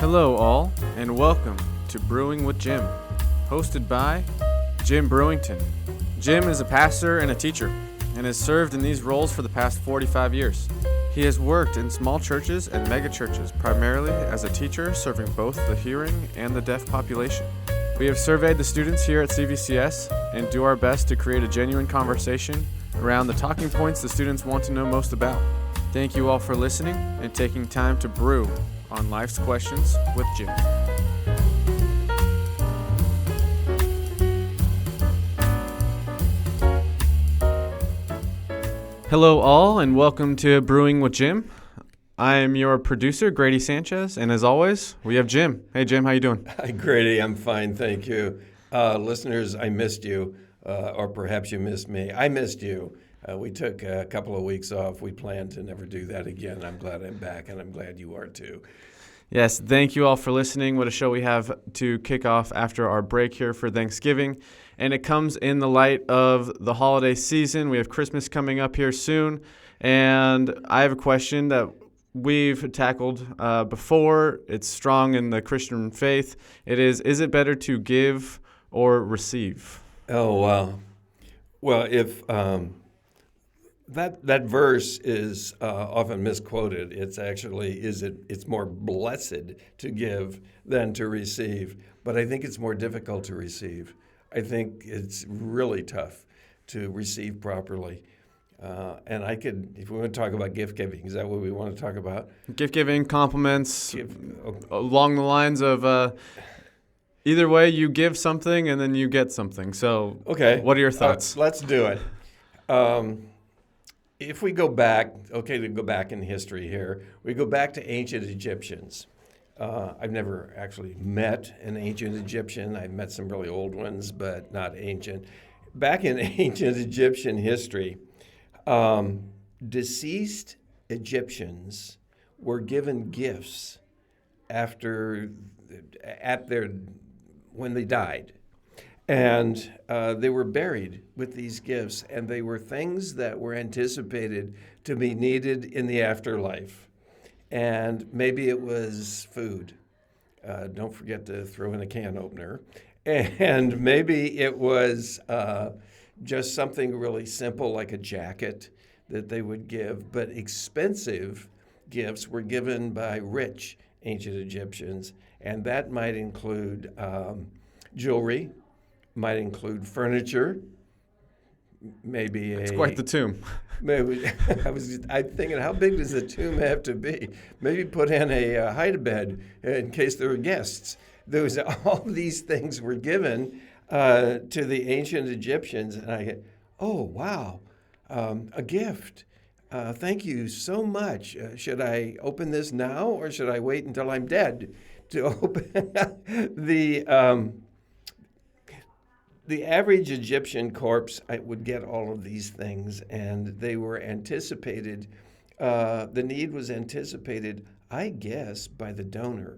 Hello all, and welcome to Brewing with Jim, hosted by Jim Brewington. Jim is a pastor and a teacher, and has served in these roles for the past 45 years. He has worked in small churches and mega churches, primarily as a teacher serving both the hearing and the deaf population. We have surveyed the students here at CVCS and do our best to create a genuine conversation around the talking points the students want to know most about. Thank you all for listening and taking time to brew on Life's Questions with Jim. Hello all, and welcome to Brewing with Jim. I am your producer, Grady Sanchez, and as always, we have Jim. Hey Jim, how you doing? Hi Grady, I'm fine, thank you. Listeners, I missed you, or perhaps you missed me. I missed you. We took a couple of weeks off. We plan to never do that again. I'm glad I'm back, and I'm glad you are too. Yes, thank you all for listening. What a show we have to kick off after our break here for Thanksgiving. And it comes in the light of the holiday season. We have Christmas coming up here soon. And I have a question that we've tackled before. It's strong in the Christian faith. It is it better to give or receive? Oh, wow. Well, if that verse is often misquoted. It's actually, it's more blessed to give than to receive. But I think it's more difficult to receive. I think it's really tough to receive properly. And if we want to talk about gift giving, is that what we want to talk about? Gift giving, compliments, along the lines of either way, you give something and then you get something. So, okay, what are your thoughts? Let's do it. If we go back, to go back in history here, we go back to ancient Egyptians. I've never actually met an ancient Egyptian. I've met some really old ones, but not ancient. Back in ancient Egyptian history, deceased Egyptians were given gifts when they died. And they were buried with these gifts, and they were things that were anticipated to be needed in the afterlife. And maybe it was food. Don't forget to throw in a can opener. And maybe it was just something really simple like a jacket that they would give. But expensive gifts were given by rich ancient Egyptians, and that might include jewelry, might include furniture, maybe It's quite the tomb. Maybe I'm thinking, how big does the tomb have to be? Maybe put in a hide-a-bed in case there were guests. All these things were given to the ancient Egyptians, and I get, oh wow, a gift. Thank you so much. Should I open this now, or should I wait until I'm dead to open The average Egyptian corpse would get all of these things, and they were anticipated. The need was anticipated, I guess, by the donor.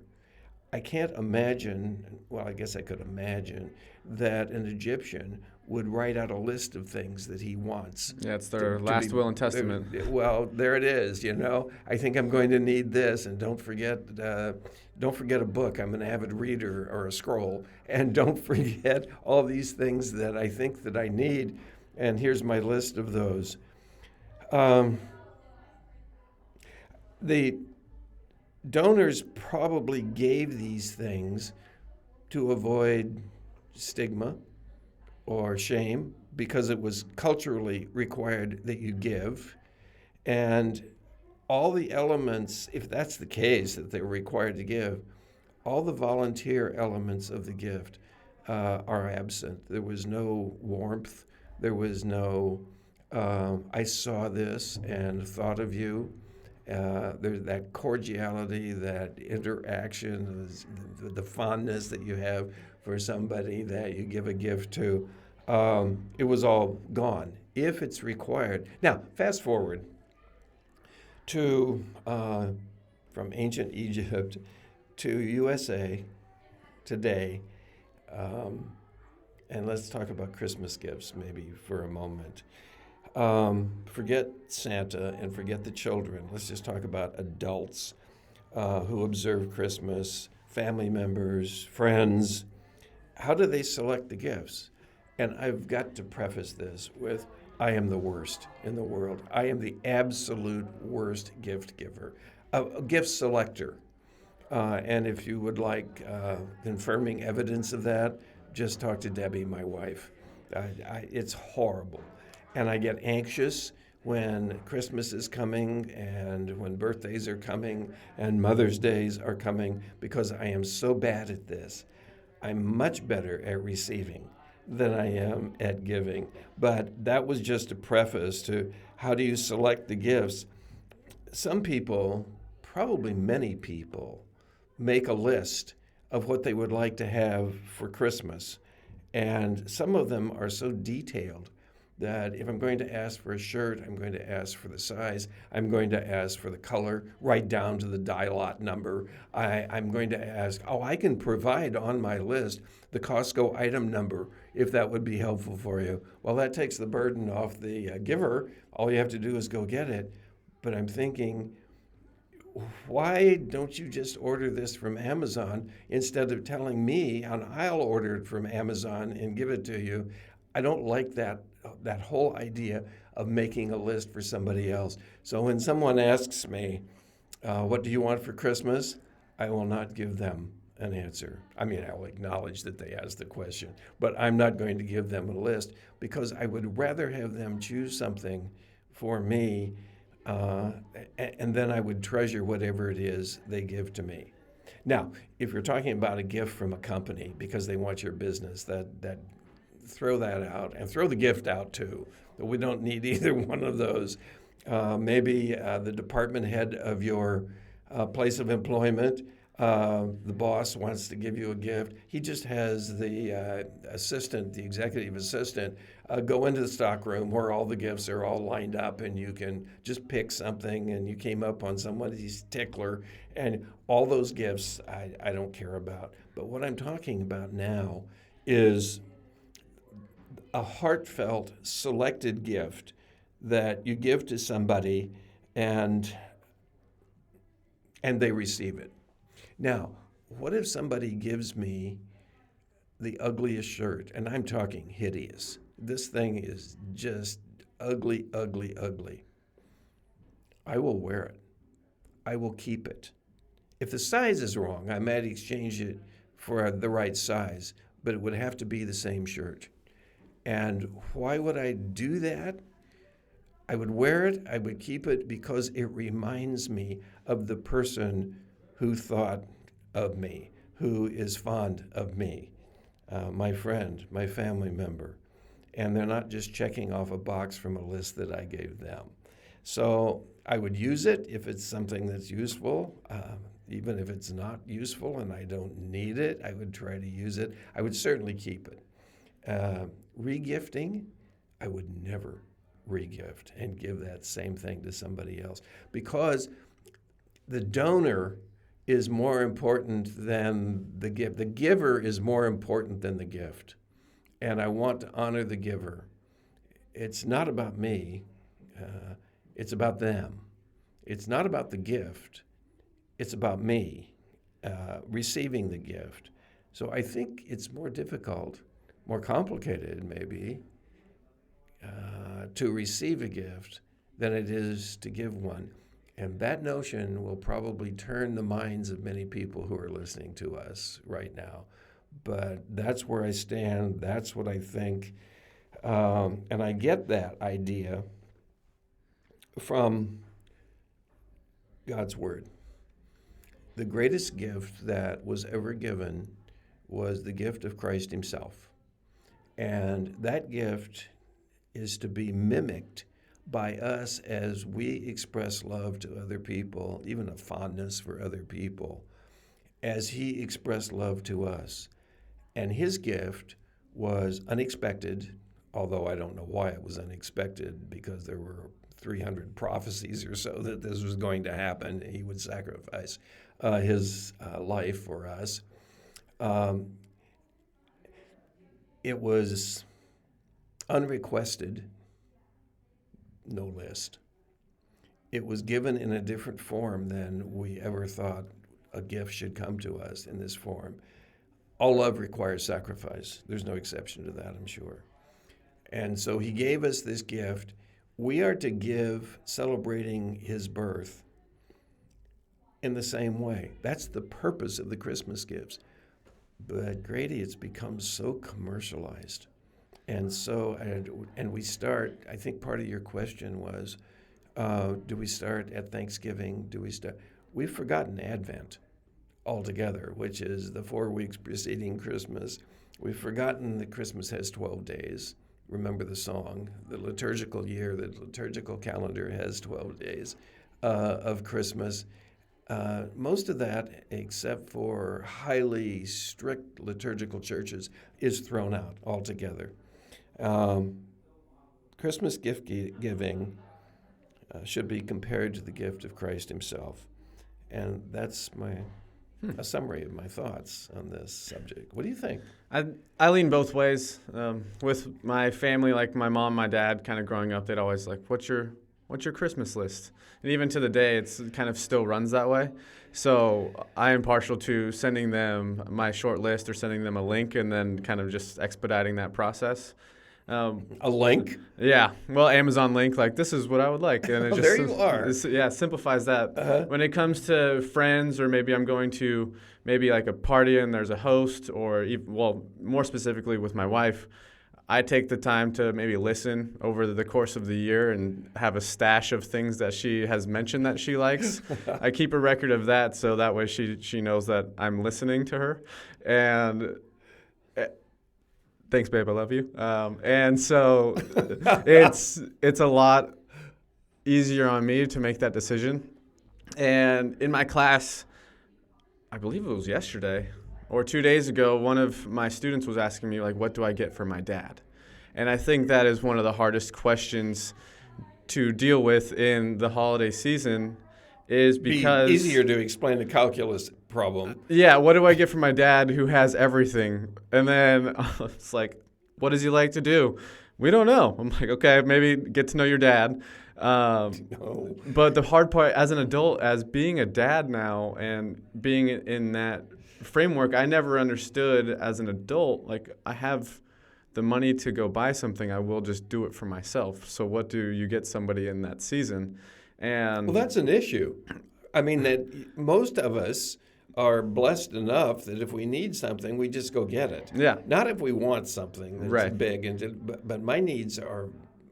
I can't imagine, well, I guess I could imagine, that an Egyptian would write out a list of things that he wants. Yeah, it's their last will and testament. Well, there it is, I think I'm going to need this, and don't forget a book. I'm an avid reader, or a scroll, and don't forget all these things that I think that I need, and here's my list of those. The donors probably gave these things to avoid stigma or shame, because it was culturally required that you give. And all the elements, if that's the case, that they were required to give, all the volunteer elements of the gift are absent. There was no warmth. There was no, I saw this and thought of you. There's that cordiality, that interaction, the fondness that you have for somebody that you give a gift to. It was all gone, if it's required. Now, fast forward to from ancient Egypt to USA today, and let's talk about Christmas gifts maybe for a moment. Forget Santa and forget the children. Let's just talk about adults. who observe Christmas, family members, friends. How do they select the gifts? And I've got to preface this with, I am the worst in the world. I am the absolute worst gift giver, a gift selector. And if you would like confirming evidence of that, just talk to Debbie, my wife. It's horrible. And I get anxious when Christmas is coming and when birthdays are coming and Mother's Days are coming because I am so bad at this. I'm much better at receiving than I am at giving. But that was just a preface to how do you select the gifts. Some people, probably many people, make a list of what they would like to have for Christmas. And some of them are so detailed that if I'm going to ask for a shirt, I'm going to ask for the size, I'm going to ask for the color, right down to the die lot number. I'm going to ask, I can provide on my list the Costco item number if that would be helpful for you. Well, that takes the burden off the giver. All you have to do is go get it. But I'm thinking, why don't you just order this from Amazon instead of telling me, and I'll order it from Amazon and give it to you? I don't like that whole idea of making a list for somebody else. So when someone asks me, what do you want for Christmas? I will not give them an answer. I mean, I'll acknowledge that they asked the question, but I'm not going to give them a list because I would rather have them choose something for me, and then I would treasure whatever it is they give to me. Now, if you're talking about a gift from a company because they want your business, that throw that out and throw the gift out too. We don't need either one of those. Maybe the department head of your place of employment, the boss wants to give you a gift. He just has the assistant, the executive assistant, go into the stockroom where all the gifts are all lined up and you can just pick something and you came up on somebody's tickler and all those gifts I don't care about. But what I'm talking about now is a heartfelt selected gift that you give to somebody and they receive it. Now, what if somebody gives me the ugliest shirt, and I'm talking hideous? This thing is just ugly, ugly, ugly. I will wear it. I will keep it. If the size is wrong, I might exchange it for the right size, but it would have to be the same shirt. And why would I do that? I would wear it, I would keep it because it reminds me of the person who thought of me, who is fond of me, my friend, my family member. And they're not just checking off a box from a list that I gave them. So I would use it if it's something that's useful. Even if it's not useful and I don't need it, I would try to use it. I would certainly keep it. Regifting, I would never regift and give that same thing to somebody else because the donor is more important than the gift. The giver is more important than the gift. And I want to honor the giver. It's not about me. It's about them. It's not about the gift. It's about me receiving the gift. So I think it's more difficult, more complicated maybe, to receive a gift than it is to give one. And that notion will probably turn the minds of many people who are listening to us right now. But that's where I stand. That's what I think. And I get that idea from God's Word. The greatest gift that was ever given was the gift of Christ Himself. And that gift is to be mimicked by us as we express love to other people, even a fondness for other people, as He expressed love to us. And His gift was unexpected, although I don't know why it was unexpected, because there were 300 prophecies or so that this was going to happen. He would sacrifice His life for us. It was unrequested, no list. it was given in a different form than we ever thought a gift should come to us in this form. All love requires sacrifice. There's no exception to that, I'm sure. And so he gave us this gift. We are to give, celebrating his birth, in the same way. That's the purpose of the Christmas gifts. But Grady, it's become so commercialized. And so, and we start, I think part of your question was, do we start at Thanksgiving? We've forgotten Advent altogether, which is the 4 weeks preceding Christmas. We've forgotten that Christmas has 12 days. Remember the song. The liturgical year, the liturgical calendar has 12 days of Christmas. Most of that, except for highly strict liturgical churches, is thrown out altogether. Christmas gift giving should be compared to the gift of Christ himself. And that's a summary of my thoughts on this subject. What do you think? I lean both ways. With my family, like my mom, my dad, kind of growing up, they'd always like, what's your Christmas list? And even to the day, it kind of still runs that way. So I am partial to sending them my short list or sending them a link and then kind of just expediting that process. A link? Yeah. Well, Amazon link, like, this is what I would like. And it just, there you are. Simplifies that. Uh-huh. When it comes to friends, or maybe I'm going to maybe like a party and there's a host, or more specifically with my wife, I take the time to maybe listen over the course of the year and have a stash of things that she has mentioned that she likes. I keep a record of that, so that way she knows that I'm listening to her. And thanks, babe. I love you. And so it's a lot easier on me to make that decision. And in my class, I believe it was yesterday or 2 days ago, one of my students was asking me, like, what do I get for my dad? And I think that is one of the hardest questions to deal with in the holiday season, is because... Be easier to explain the calculus problem. Yeah, what do I get for my dad who has everything? And then it's like, what does he like to do? We don't know. I'm like, okay, maybe get to know your dad. No. But the hard part as an adult, as being a dad now and being in that framework, I never understood as an adult, like, I have the money to go buy something, I will just do it for myself. So what do you get somebody in that season? And well, that's an issue. I mean, that most of us are blessed enough that if we need something, we just go get it. Yeah. Not if we want something that's right. big. But my needs or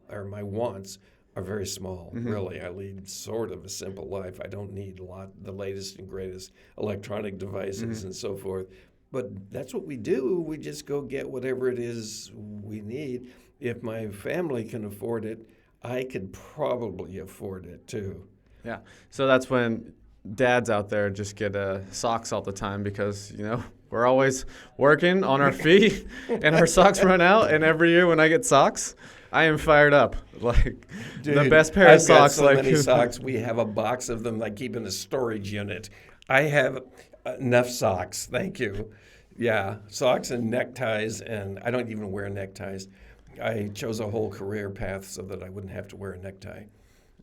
my wants are very small, Mm-hmm. really. I lead sort of a simple life. I don't need the latest and greatest electronic devices Mm-hmm. and so forth. But that's what we do. We just go get whatever it is we need. If my family can afford it, I could probably afford it too. Yeah. So that's when dads out there just get socks all the time, because, we're always working on our feet and our socks run out. And every year when I get socks, I am fired up. Like, Dude, the best pair I've of socks. Got so many socks. We have a box of them I keep in a storage unit. I have enough socks. Thank you. Yeah, socks and neckties, and I don't even wear neckties. I chose a whole career path so that I wouldn't have to wear a necktie.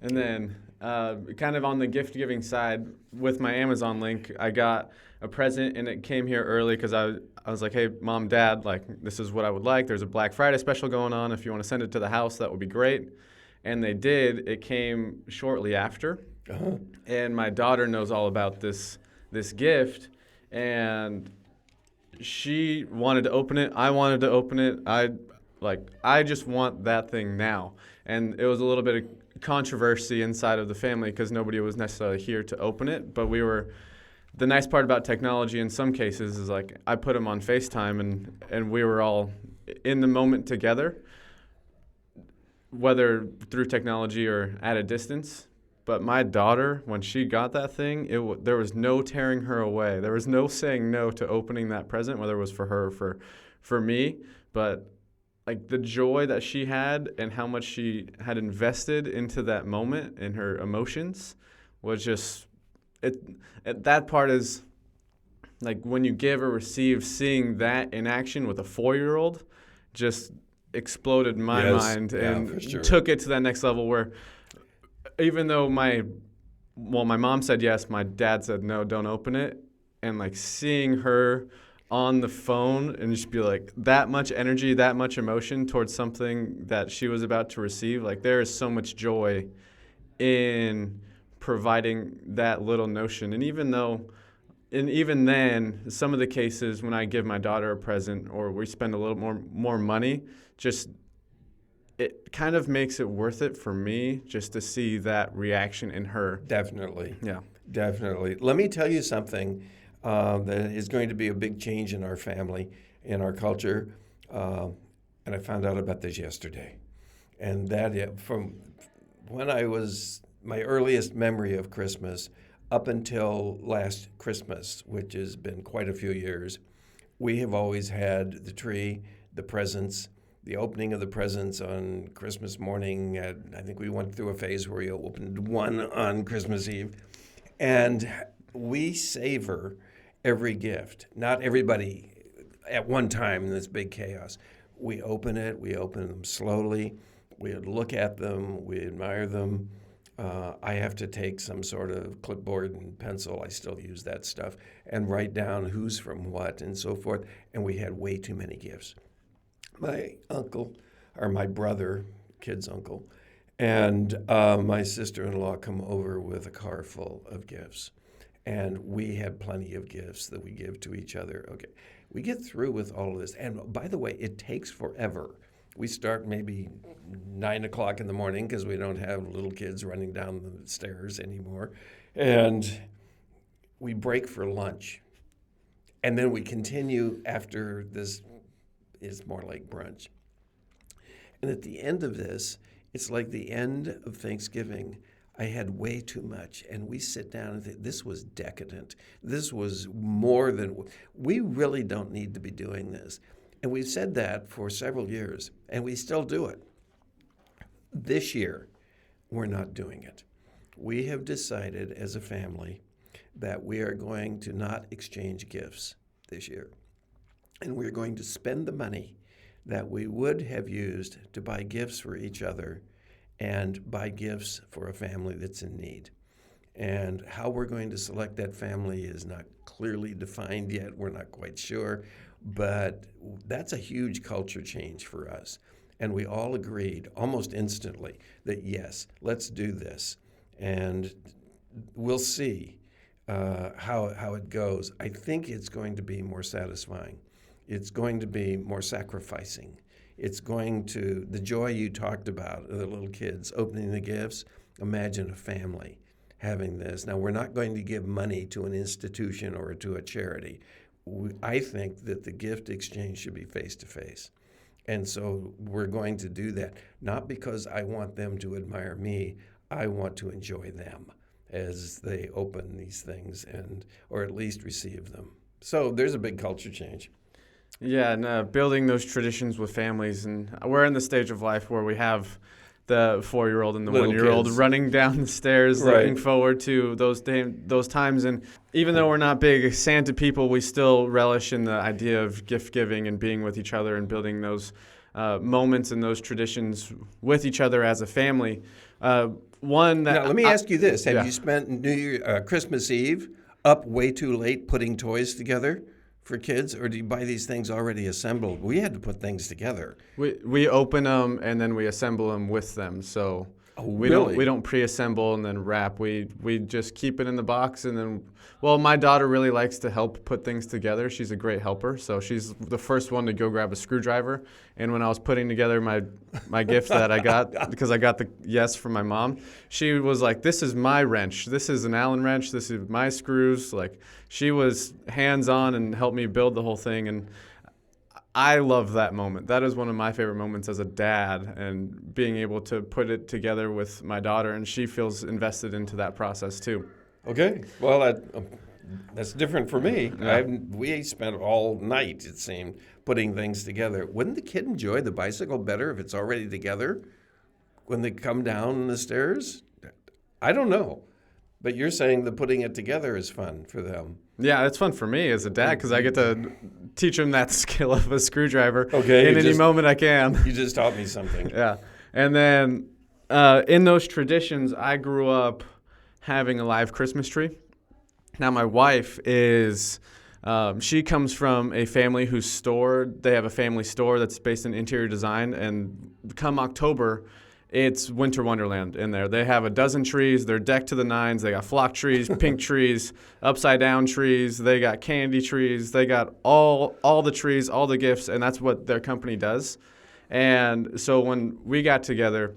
And then kind of on the gift-giving side, with my Amazon link, I got a present, and it came here early because I was like, hey, Mom, Dad, like, this is what I would like. There's a Black Friday special going on. If you want to send it to the house, that would be great. And they did. It came shortly after. Uh-huh. And my daughter knows all about this gift, and she wanted to open it. I wanted to open it. I just want that thing now. And it was a little bit of controversy inside of the family because nobody was necessarily here to open it. But the nice part about technology in some cases is, like, I put them on FaceTime and we were all in the moment together, whether through technology or at a distance. But my daughter, when she got that thing, there was no tearing her away. There was no saying no to opening that present, whether it was for her or for me. But, like, the joy that she had and how much she had invested into that moment and her emotions was just that part is, like, when you give or receive, seeing that in action with a 4-year-old just exploded my mind and for sure. took it to that next level where even though my mom said yes, my dad said no, don't open it. And like seeing her on the phone and just be like that much energy, that much emotion towards something that she was about to receive, like there is so much joy in providing that little notion. And even then, some of the cases when I give my daughter a present or we spend a little more money, just it kind of makes it worth it for me just to see that reaction in her. Definitely. Yeah. Definitely. Let me tell you something that is going to be a big change in our family, in our culture. And I found out about this yesterday. And that from when I was my earliest memory of Christmas up until last Christmas, which has been quite a few years, we have always had the tree, the presents, the opening of the presents on Christmas morning. I think we went through a phase where we opened one on Christmas Eve. And we savor every gift. Not everybody at one time in this big chaos. We open them slowly. We look at them, we admire them. I have to take some sort of clipboard and pencil, I still use that stuff, and write down who's from what and so forth. And we had way too many gifts. My uncle, or my brother, kid's uncle, and my sister-in-law come over with a car full of gifts. And we had plenty of gifts that we give to each other. Okay, we get through with all of this. And by the way, it takes forever. We start maybe 9 o'clock in the morning because we don't have little kids running down the stairs anymore. And we break for lunch. And then we continue after this is more like brunch. And at the end of this, it's like the end of Thanksgiving. I had way too much. And we sit down and think, this was decadent. This was more than, we really don't need to be doing this. And we've said that for several years, and we still do it. This year, we're not doing it. We have decided as a family that we are going to not exchange gifts this year. And we're going to spend the money that we would have used to buy gifts for each other and buy gifts for a family that's in need. And how we're going to select that family is not clearly defined yet. We're not quite sure. But that's a huge culture change for us. And we all agreed almost instantly that, yes, let's do this. And we'll see how it goes. I think it's going to be more satisfying. It's going to be more sacrificing. It's going to, the joy you talked about, the little kids opening the gifts, imagine a family having this. Now, we're not going to give money to an institution or to a charity. I think that the gift exchange should be face-to-face. And so we're going to do that, not because I want them to admire me. I want to enjoy them as they open these things or at least receive them. So there's a big culture change. Yeah, and building those traditions with families. And we're in the stage of life where we have the 4-year-old and the Little 1-year-old kids. running down the stairs, Right. looking forward to those times. And even though we're not big Santa people, we still relish in the idea of gift giving and being with each other and building those moments and those traditions with each other as a family. One that Now, let me ask you this. Have yeah. you spent Christmas Eve up way too late putting toys together for kids, or do you buy these things already assembled? We had to put things together. We open them and then we assemble them with them. So we really? don't pre-assemble and then wrap. We just keep it in the box and then. Well, my daughter really likes to help put things together. She's a great helper, so she's the first one to go grab a screwdriver. And when I was putting together my gift that I got, because I got the yes from my mom, she was like, "This is my wrench. This is an Allen wrench. This is my screws." Like she was hands-on and helped me build the whole thing. And I love that moment. That is one of my favorite moments as a dad, and being able to put it together with my daughter, and she feels invested into that process too. Okay. Well, that's different for me. Yeah. We spent all night, it seemed, putting things together. Wouldn't the kid enjoy the bicycle better if it's already together when they come down the stairs? I don't know. But you're saying that putting it together is fun for them. Yeah, it's fun for me as a dad because I get to teach them that skill of a screwdriver Okay, in any moment I can. You just taught me something. Yeah. And then in those traditions, I grew up having a live Christmas tree. Now, my wife is, she comes from a family whose store, they have a family store that's based in interior design, and come October, it's winter wonderland in there. They have a dozen trees. They're decked to the nines. They got flock trees, pink trees, upside down trees. They got candy trees. They got all the trees, all the gifts, and that's what their company does. And so when we got together,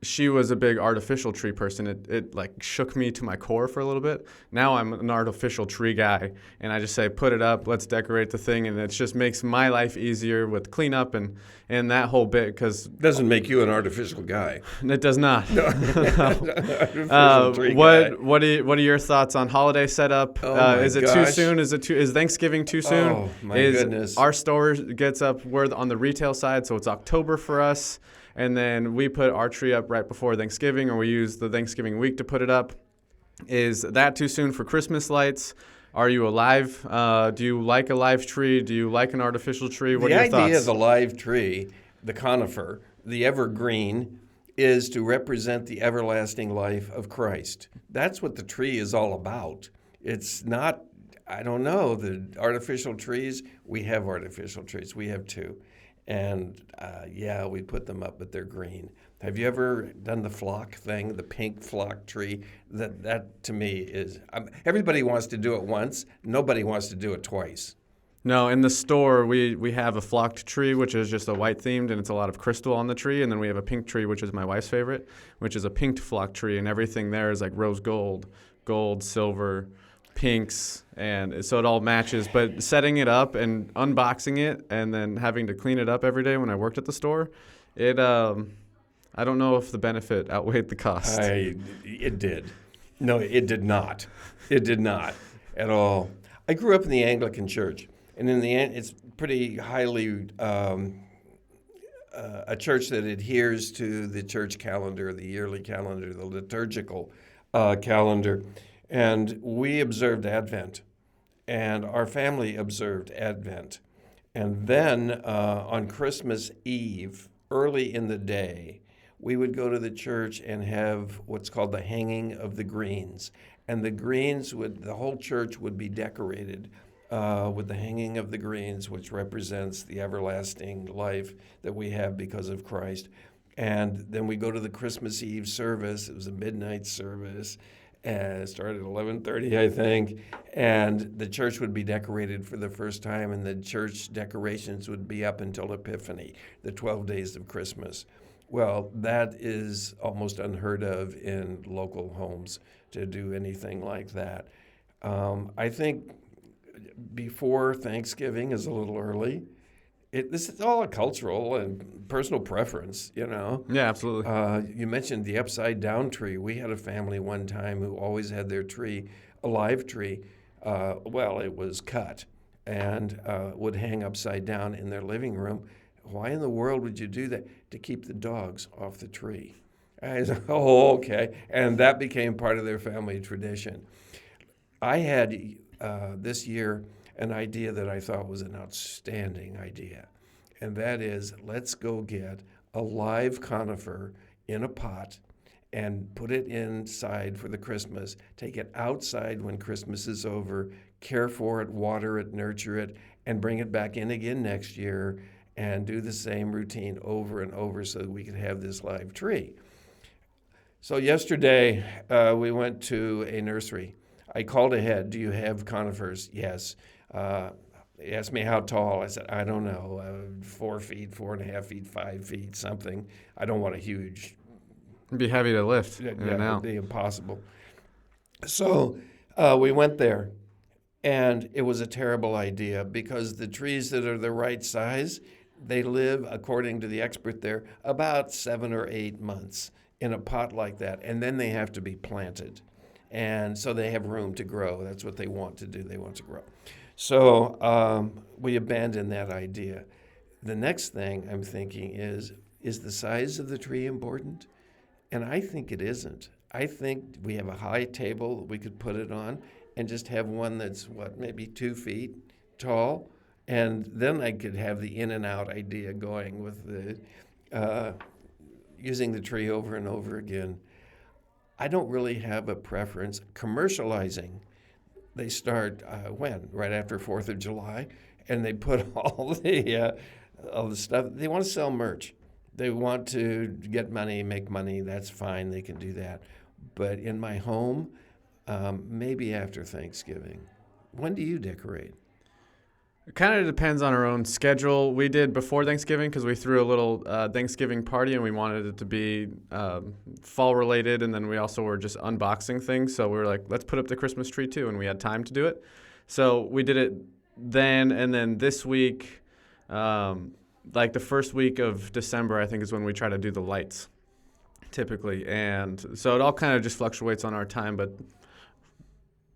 she was a big artificial tree person. It like shook me to my core for a little bit. Now I'm an artificial tree guy, and I just say, put it up, let's decorate the thing, and it just makes my life easier with cleanup and that whole bit. Because Doesn't make you an artificial guy. it does not. Artificial tree guy. What are your thoughts on holiday setup? Oh my is it too gosh. soon? Is Thanksgiving too soon? Oh, my goodness. Our store gets up, we're on the retail side, so it's October for us. And then we put our tree up right before Thanksgiving, or we use the Thanksgiving week to put it up. Is that too soon for Christmas lights? Are you alive? Do you like a live tree? Do you like an artificial tree? What are your thoughts? The idea of the live tree, the conifer, the evergreen, is to represent the everlasting life of Christ. That's what the tree is all about. It's not, I don't know, the artificial trees. We have artificial trees. We have two. And we put them up, but they're green. Have you ever done the flock thing, the pink flock tree? That to me is, everybody wants to do it once. Nobody wants to do it twice. No, in the store, we have a flocked tree, which is just a white themed, and it's a lot of crystal on the tree. And then we have a pink tree, which is my wife's favorite, which is a pinked flock tree. And everything there is like rose gold, silver, pinks, and so it all matches. But setting it up and unboxing it and then having to clean it up every day when I worked at the store, I don't know if the benefit outweighed the cost. It did. No, it did not. It did not at all. I grew up in the Anglican Church, and in the end, it's pretty highly a church that adheres to the church calendar, the yearly calendar, the liturgical calendar. And we observed Advent, and our family observed Advent. And then on Christmas Eve, early in the day, we would go to the church and have what's called the hanging of the greens. And the greens the whole church would be decorated with the hanging of the greens, which represents the everlasting life that we have because of Christ. And then we go to the Christmas Eve service. It was a midnight service. It started at 11:30, I think, and the church would be decorated for the first time, and the church decorations would be up until Epiphany, the 12 days of Christmas. Well, that is almost unheard of in local homes to do anything like that. I think before Thanksgiving is a little early. This is all a cultural and personal preference, you know. Yeah, absolutely. You mentioned the upside down tree. We had a family one time who always had their tree, a live tree. It was cut and would hang upside down in their living room. Why in the world would you do that? To keep the dogs off the tree. I said, oh, okay. And that became part of their family tradition. I had this year an idea that I thought was an outstanding idea, and that is, let's go get a live conifer in a pot and put it inside for the Christmas, take it outside when Christmas is over, care for it, water it, nurture it, and bring it back in again next year and do the same routine over and over so that we could have this live tree. So yesterday, we went to a nursery. I called ahead, do you have conifers? Yes. He asked me how tall. I said, I don't know, 4 feet, 4.5 feet, 5 feet, something. I don't want a huge. It'd be heavy to lift. It would be impossible. So we went there, and it was a terrible idea because the trees that are the right size, they live, according to the expert there, about 7 or 8 months in a pot like that, and then they have to be planted. And so they have room to grow. That's what they want to do. They want to grow. So we abandoned that idea. The next thing I'm thinking is the size of the tree important? And I think it isn't. I think we have a high table that we could put it on and just have one that's, maybe 2 feet tall. And then I could have the in and out idea going with using the tree over and over again. I don't really have a preference. Commercializing, they start when? Right after 4th of July, and they put all the stuff. They want to sell merch. They want to get money, make money. That's fine. They can do that. But in my home, maybe after Thanksgiving. When do you decorate? It kind of depends on our own schedule. We did before Thanksgiving because we threw a little Thanksgiving party and we wanted it to be fall related, and then we also were just unboxing things. So we were like, let's put up the Christmas tree too, and we had time to do it. So we did it then, and then this week, like the first week of December, I think is when we try to do the lights typically. And so it all kind of just fluctuates on our time, but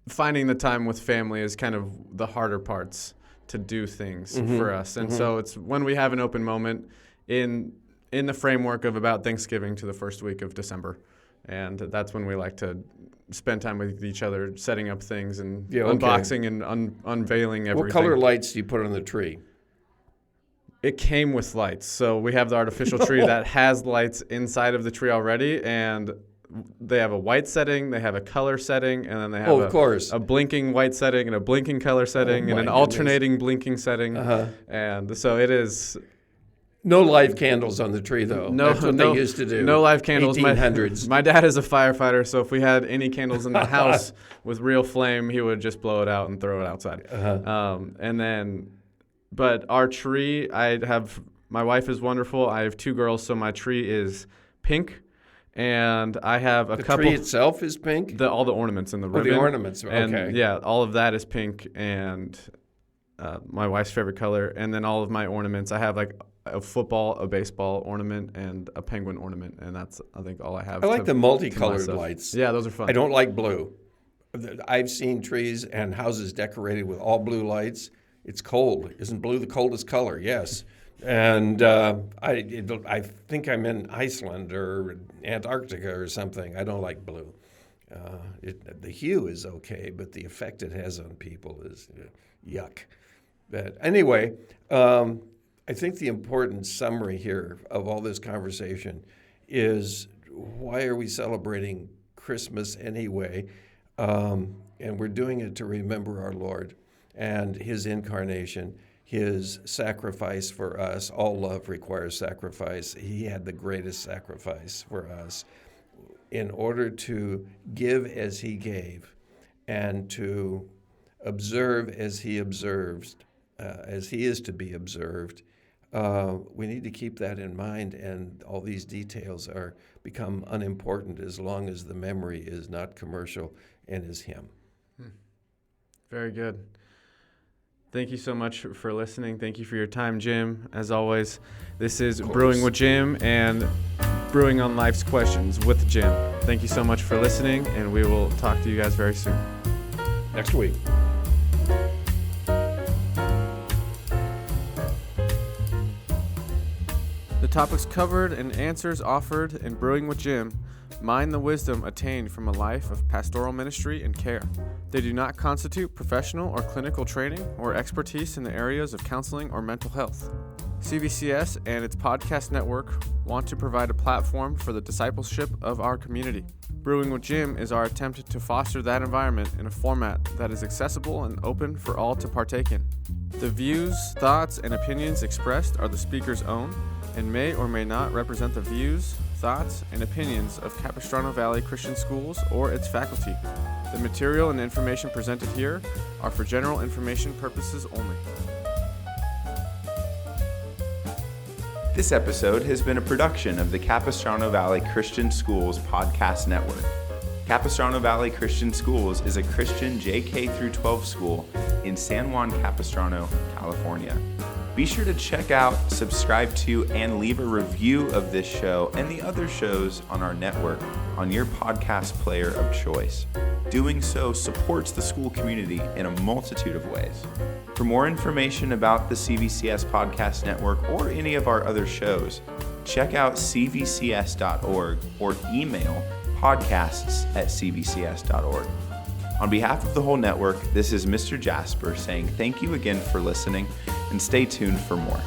finding the time with family is kind of the harder parts to do things for us. And so it's when we have an open moment in the framework of about Thanksgiving to the first week of December. And that's when we like to spend time with each other, setting up things and unboxing and unveiling everything. What color lights do you put on the tree? It came with lights. So we have the artificial tree that has lights inside of the tree already, and they have a white setting, they have a color setting, and then they have a blinking white setting and a blinking color setting and an alternating blinking setting. And so it is... No live candles on the tree, though. That's what they used to do. No live candles. 1800s. My dad is a firefighter, so if we had any candles in the house with real flame, he would just blow it out and throw it outside. But our tree, my wife is wonderful. I have 2 girls, so my tree is pink. And I have a couple. The tree itself is pink? All the ornaments and the ribbon. The ornaments, okay. And yeah, all of that is pink, and my wife's favorite color. And then all of my ornaments, I have like a football, a baseball ornament, and a penguin ornament, and that's, I think, all I have. I like the multicolored lights. Yeah, those are fun. I don't like blue. I've seen trees and houses decorated with all blue lights. It's cold. Isn't blue the coldest color? Yes. And I think I'm in Iceland or Antarctica or something. I don't like blue. The hue is okay, but the effect it has on people is yuck. But anyway, I think the important summary here of all this conversation is, why are we celebrating Christmas anyway? And we're doing it to remember our Lord and his incarnation, his sacrifice for us. All love requires sacrifice. He had the greatest sacrifice for us in order to give as he gave and to observe as he observes, as he is to be observed. We need to keep that in mind, and all these details become unimportant as long as the memory is not commercial and is him. Very good. Thank you so much for listening. Thank you for your time, Jim. As always, this is Brewing with Jim and Brewing on Life's Questions with Jim. Thank you so much for listening, and we will talk to you guys very soon. Next week. The topics covered and answers offered in Brewing with Jim mine the wisdom attained from a life of pastoral ministry and care. They do not constitute professional or clinical training or expertise in the areas of counseling or mental health. CVCS and its podcast network want to provide a platform for the discipleship of our community. Brewing with Jim is our attempt to foster that environment in a format that is accessible and open for all to partake in. The views, thoughts, and opinions expressed are the speaker's own and may or may not represent the views, thoughts, and opinions of Capistrano Valley Christian Schools or its faculty. The material and information presented here are for general information purposes only. This episode has been a production of the Capistrano Valley Christian Schools Podcast Network. Capistrano Valley Christian Schools is a Christian JK-12 school in San Juan Capistrano, California. Be sure to check out, subscribe to, and leave a review of this show and the other shows on our network on your podcast player of choice. Doing so supports the school community in a multitude of ways. For more information about the CVCS Podcast Network or any of our other shows, check out cvcs.org or email podcasts@cvcs.org. On behalf of the whole network, this is Mr. Jasper saying thank you again for listening, and stay tuned for more.